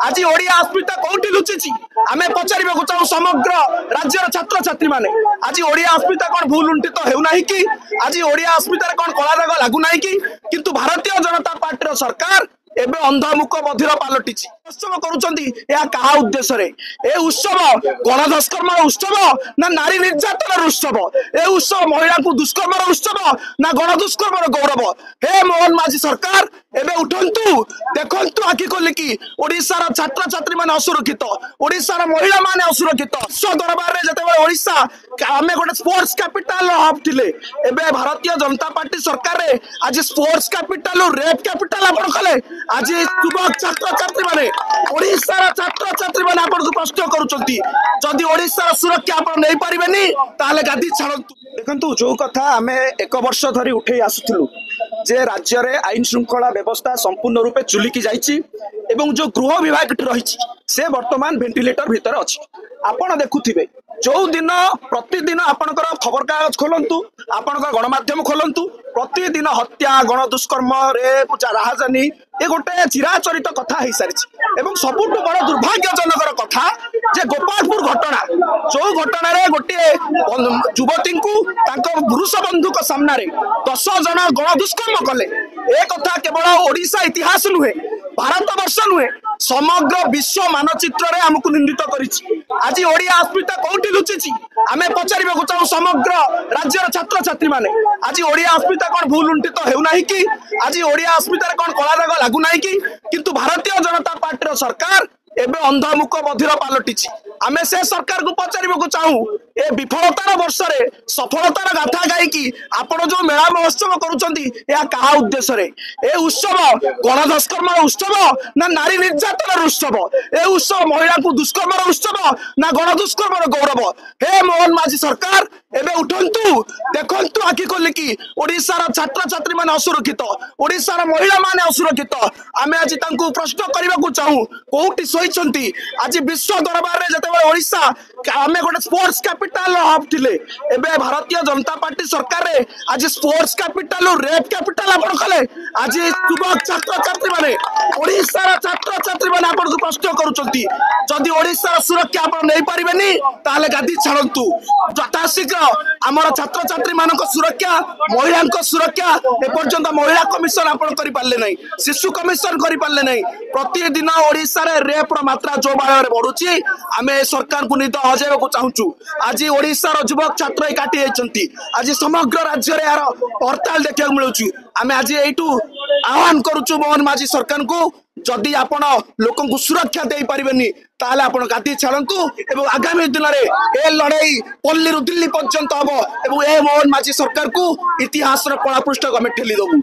आज ओडिया अस्मिता कौटी लुचि आम पचार चाहूँ समग्र राज्यर छात्र छात्री मैंने आज ओडिया अस्मिता कौन भूल लुंठित होना कि आज ओडिया अस्मितार कौन कला दाग लगुना कि किंतु भारतीय जनता पार्टी सरकार एबे अंधमुख बधिर पलटि उत्सव करुँचा उद्देश्य ए उत्सव गणधस्कर्म उत्सव ना नारी निर्यातन उत्सव ए उत्सव महिला को दुष्कर्म उत्सव ना गणदुष्कर्म गौरव हे मोहन माझी सरकार एबे उठंतु देखंतु आखि खोलिकी ओडिशार छात्र छात्री माने असुरक्षित ओडिशार महिला माने असुरक्षित विश्व दरबार रे जतेबेले ओडिशा आमे गोटे स्पोर्ट्स कैपिटल हब थिले एबे भारतीय जनता पार्टी सरकार रे आज स्पोर्ट्स कैपिटल रेप कैपिटल आपण कले आज युवक छात्र छात्री माने ओडिशार छात्र छात्री माने आपण प्रश्न करूचंती जदि ओडिशार सुरक्षा आपण नै परिबेनी ताले गादी छाड़ंतु देखंतु जो कथा आमे एक वर्ष धरि उठै आसुथिलु जे राज्य रे आईन श्रृंखला व्यवस्था संपूर्ण रूपे चुलिकी जाइछि एवं जो गृह विभाग रही से वर्तमान भेंटिलेटर भीतर अच्छी आपण देखुथिबे जो दिन प्रतिदिन आपणकर खबर कागज खोलंतु आपणकर गणमाध्यम खोलंतु प्रतिदिन हत्या गणदुष्कर्म रेप राहजानी ये गोटे चिराचरित कथा हो सारी एवं सबुठ बड़ दुर्भाग्यजनक कथा जे गोपालपुर घटना जो घटना रे गोटे युवती को पुरुष बंधु सामने 10 जन गणदुष्कर्म कले ए कथा केवल ओडिशा इतिहास नुहे भारत वर्ष नुहे समग्र विश्व मानचित्र रे हमको निंदित करिछि आज ओडिया अस्मिता कौटी लुचि आम पचार चाहूँ समग्र राज्यर छात्र छात्री मैंने आज ओडिया अस्मिता कौन भूल लुंठित होना कि आज ओडिया अस्मितार कौन कला दाग लगुना कि किंतु भारतीय जनता पार्टी सरकार एबे अंधमुख बधिर पलटि आमे से सरकार को पचार चाहूँ ए विफलतार वर्ष रे सफलतार गाथा गायकी आपण जो मेला महोत्सव करुँचा उद्देश्य ए उत्सव गणधस्कर्म उत्सव ना नारी निर्यातन उत्सव ए उत्सव महिला को दुष्कर्म उत्सव ना गणदुष्कर्म गौरव हे मोहन माझी सरकार एबे उठंतु देखंतु आखि खोलिकी ओडिशार छात्र छात्री माने असुरक्षित ओडिशार महिला माने असुरक्षित आमे आज तांको प्रश्न करबा चाहूँ कोउटी सोइछंती आज विश्व दरबार रे जतेबेले ओडिशा आमे गोटे स्पोर्ट्स कैपिटल हब थिले एबे भारतीय जनता पार्टी सरकार रे आज स्पोर्ट्स कैपिटल रेप कैपिटल आपण कले आज युवक छात्र छात्री माने ओडिशार छात्र छात्री माने आपण प्रश्न करूचंती जदि ओडिशार सुरक्षा आपण नै परिबेनी ताले गादी छाड़ंतु यथाशीघ्र आमर छात्र छात्री मानक सुरक्षा महिला सुरक्षा एपर्यंत महिला कमिशन आपण करि पारले नै शिशु कमिशन करि पारले नै प्रतिदिन ओडिशा रे रेप रो मात्रा जो भाव रे बढ़ुची आमे सरकार को निद हजेबा को चाहूचु आज ओडिशार युवक छात्र काटी जाइछंती आज समग्र राज्य रे यार हड़ताल देखिया मिलुची आमे आज एटू आह्वान करूचु मोहन माझी सरकार को जदि आपण लोक को सुरक्षा दे पारिबेनी ताले आपण गादी छाड़ंतु एवं आगामी दिन में ए लड़ाई पल्ली रु दिल्ली पर्यंत हम एवं ए मोहन माझी सरकार को इतिहास पड़ा पृष्ठ को ठेली देबू।